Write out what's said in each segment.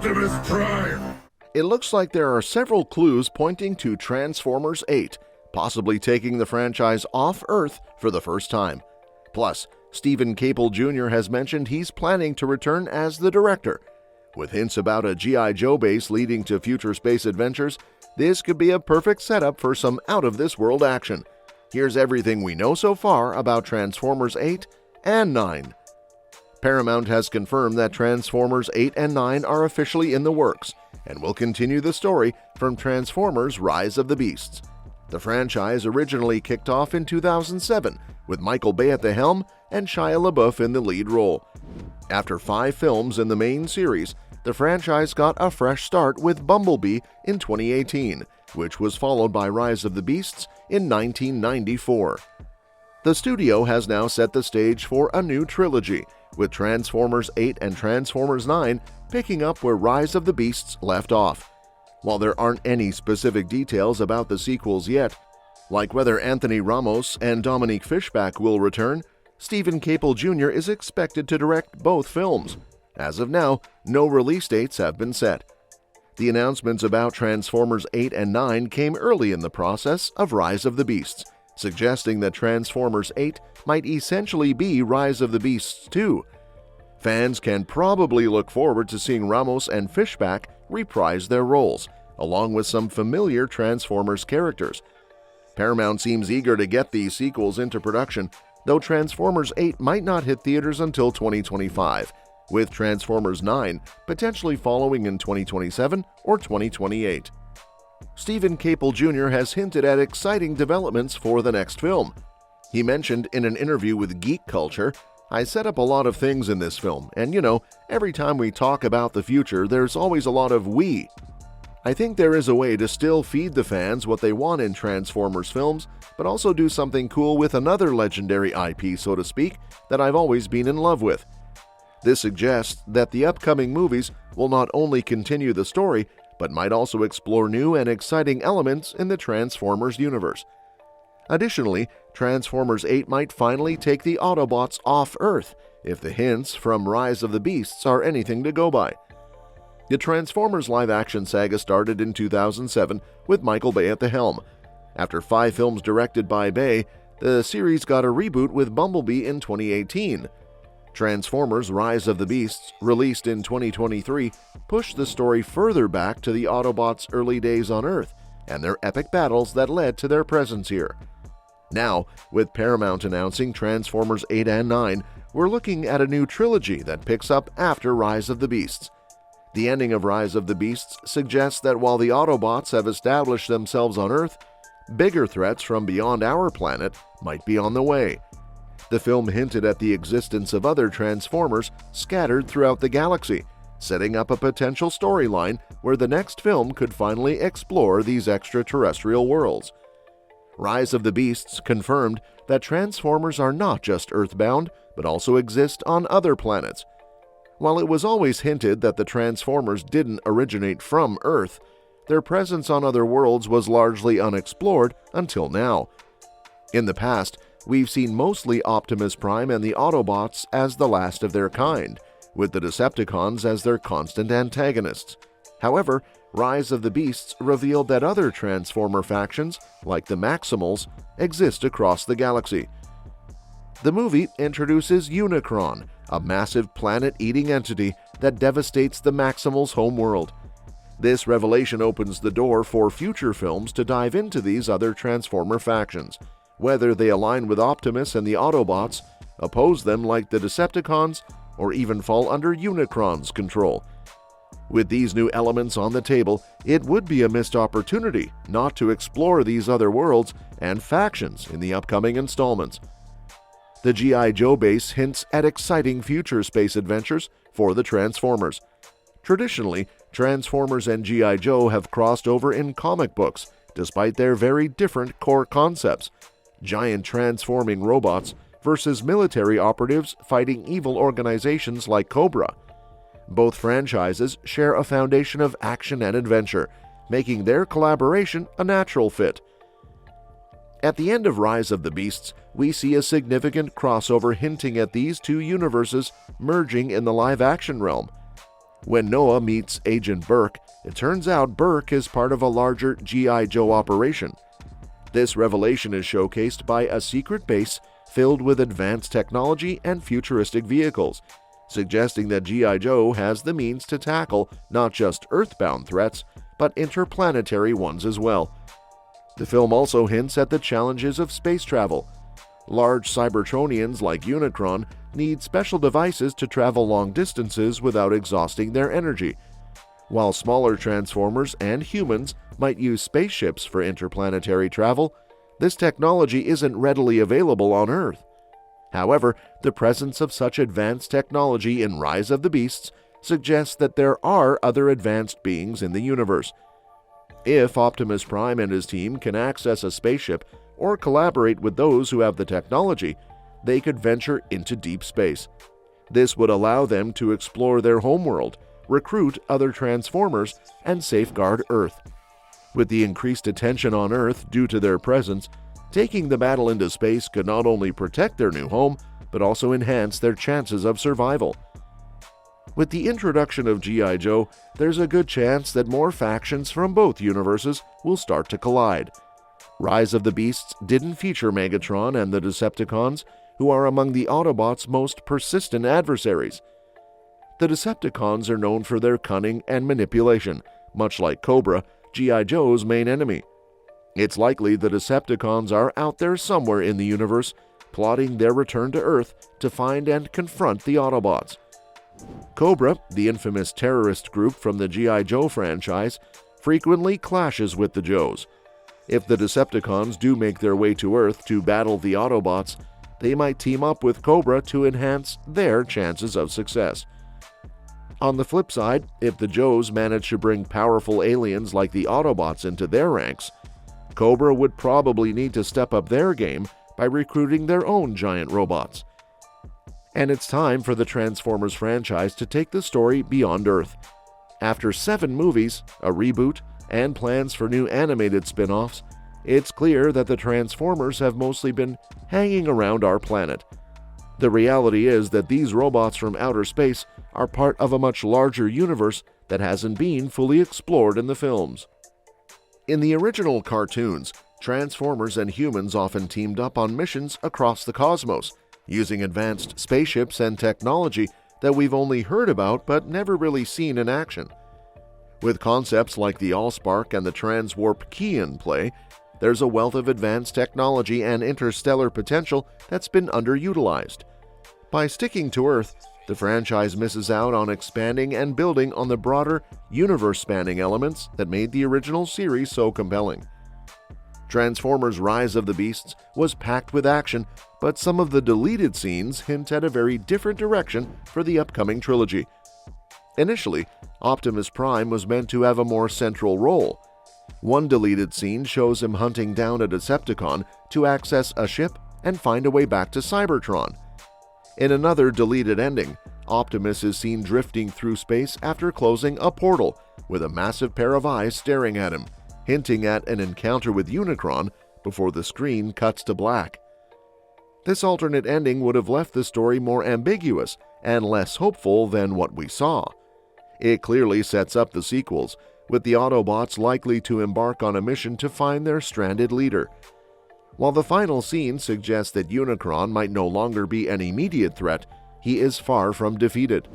Optimus Prime! It looks like there are several clues pointing to Transformers 8, possibly taking the franchise off Earth for the first time. Plus, Stephen Caple Jr. has mentioned he's planning to return as the director. With hints about a G.I. Joe base leading to future space adventures, this could be a perfect setup for some out-of-this-world action. Here's everything we know so far about Transformers 8 and 9. Paramount has confirmed that Transformers 8 and 9 are officially in the works and will continue the story from Transformers Rise of the Beasts. The franchise originally kicked off in 2007 with Michael Bay at the helm and Shia LaBeouf in the lead role. After 5 films in the main series, the franchise got a fresh start with Bumblebee in 2018, which was followed by Rise of the Beasts in 1994. The studio has now set the stage for a new trilogy, with Transformers 8 and Transformers 9 picking up where Rise of the Beasts left off. While there aren't any specific details about the sequels yet, like whether Anthony Ramos and Dominique Fishback will return, Stephen Caple Jr. is expected to direct both films. As of now, no release dates have been set. The announcements about Transformers 8 and 9 came early in the process of Rise of the Beasts, suggesting that Transformers 8 might essentially be Rise of the Beasts 2. Fans can probably look forward to seeing Ramos and Fishback reprise their roles, along with some familiar Transformers characters. Paramount seems eager to get these sequels into production, though Transformers 8 might not hit theaters until 2025, with Transformers 9 potentially following in 2027 or 2028. Stephen Caple Jr. has hinted at exciting developments for the next film. He mentioned in an interview with Geek Culture, "I set up a lot of things in this film, and every time we talk about the future, there's always a lot of we. I think there is a way to still feed the fans what they want in Transformers films, but also do something cool with another legendary IP, so to speak, that I've always been in love with." This suggests that the upcoming movies will not only continue the story, but might also explore new and exciting elements in the Transformers universe. Additionally, Transformers 8 might finally take the Autobots off Earth, if the hints from Rise of the Beasts are anything to go by. The Transformers live-action saga started in 2007 with Michael Bay at the helm. After 5 films directed by Bay, the series got a reboot with Bumblebee in 2018. Transformers Rise of the Beasts, released in 2023, pushed the story further back to the Autobots' early days on Earth and their epic battles that led to their presence here. Now, with Paramount announcing Transformers 8 and 9, we're looking at a new trilogy that picks up after Rise of the Beasts. The ending of Rise of the Beasts suggests that while the Autobots have established themselves on Earth, bigger threats from beyond our planet might be on the way. The film hinted at the existence of other Transformers scattered throughout the galaxy, setting up a potential storyline where the next film could finally explore these extraterrestrial worlds. Rise of the Beasts confirmed that Transformers are not just Earthbound, but also exist on other planets. While it was always hinted that the Transformers didn't originate from Earth, their presence on other worlds was largely unexplored until now. In the past, we've seen mostly Optimus Prime and the Autobots as the last of their kind, with the Decepticons as their constant antagonists. However, Rise of the Beasts revealed that other Transformer factions, like the Maximals, exist across the galaxy. The movie introduces Unicron, a massive planet-eating entity that devastates the Maximals' homeworld. This revelation opens the door for future films to dive into these other Transformer factions, whether they align with Optimus and the Autobots, oppose them like the Decepticons, or even fall under Unicron's control. With these new elements on the table, it would be a missed opportunity not to explore these other worlds and factions in the upcoming installments. The G.I. Joe base hints at exciting future space adventures for the Transformers. Traditionally, Transformers and G.I. Joe have crossed over in comic books, despite their very different core concepts: giant transforming robots versus military operatives fighting evil organizations like Cobra. Both franchises share a foundation of action and adventure, making their collaboration a natural fit. At the end of Rise of the Beasts, we see a significant crossover hinting at these two universes merging in the live-action realm. When Noah meets Agent Burke, it turns out Burke is part of a larger G.I. Joe operation. This revelation is showcased by a secret base filled with advanced technology and futuristic vehicles, suggesting that G.I. Joe has the means to tackle not just Earthbound threats, but interplanetary ones as well. The film also hints at the challenges of space travel. Large Cybertronians like Unicron need special devices to travel long distances without exhausting their energy, while smaller Transformers and humans might use spaceships for interplanetary travel. This technology isn't readily available on Earth. However, the presence of such advanced technology in Rise of the Beasts suggests that there are other advanced beings in the universe. If Optimus Prime and his team can access a spaceship or collaborate with those who have the technology, they could venture into deep space. This would allow them to explore their homeworld, recruit other Transformers, and safeguard Earth. With the increased attention on Earth due to their presence, taking the battle into space could not only protect their new home, but also enhance their chances of survival. With the introduction of G.I. Joe, there's a good chance that more factions from both universes will start to collide. Rise of the Beasts didn't feature Megatron and the Decepticons, who are among the Autobots' most persistent adversaries. The Decepticons are known for their cunning and manipulation, much like Cobra, G.I. Joe's main enemy. It's likely the Decepticons are out there somewhere in the universe, plotting their return to Earth to find and confront the Autobots. Cobra, the infamous terrorist group from the G.I. Joe franchise, frequently clashes with the Joes. If the Decepticons do make their way to Earth to battle the Autobots, they might team up with Cobra to enhance their chances of success. On the flip side, if the Joes manage to bring powerful aliens like the Autobots into their ranks, Cobra would probably need to step up their game by recruiting their own giant robots. And it's time for the Transformers franchise to take the story beyond Earth. After 7 movies, a reboot, and plans for new animated spin-offs, it's clear that the Transformers have mostly been hanging around our planet. The reality is that these robots from outer space are part of a much larger universe that hasn't been fully explored in the films. In the original cartoons, Transformers and humans often teamed up on missions across the cosmos, using advanced spaceships and technology that we've only heard about but never really seen in action. With concepts like the Allspark and the Transwarp Key in play, there's a wealth of advanced technology and interstellar potential that's been underutilized. By sticking to Earth, the franchise misses out on expanding and building on the broader, universe-spanning elements that made the original series so compelling. Transformers Rise of the Beasts was packed with action, but some of the deleted scenes hint at a very different direction for the upcoming trilogy. Initially, Optimus Prime was meant to have a more central role. One deleted scene shows him hunting down a Decepticon to access a ship and find a way back to Cybertron. In another deleted ending, Optimus is seen drifting through space after closing a portal with a massive pair of eyes staring at him, hinting at an encounter with Unicron before the screen cuts to black. This alternate ending would have left the story more ambiguous and less hopeful than what we saw. It clearly sets up the sequels, with the Autobots likely to embark on a mission to find their stranded leader. While the final scene suggests that Unicron might no longer be an immediate threat, he is far from defeated.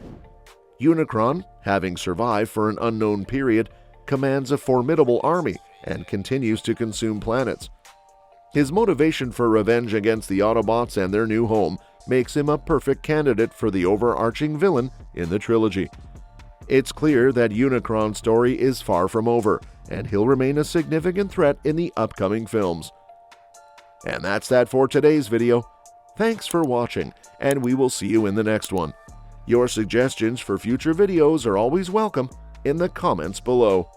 Unicron, having survived for an unknown period, commands a formidable army and continues to consume planets. His motivation for revenge against the Autobots and their new home makes him a perfect candidate for the overarching villain in the trilogy. It's clear that Unicron's story is far from over, and he'll remain a significant threat in the upcoming films. And that's that for today's video. Thanks for watching, and we will see you in the next one. Your suggestions for future videos are always welcome in the comments below.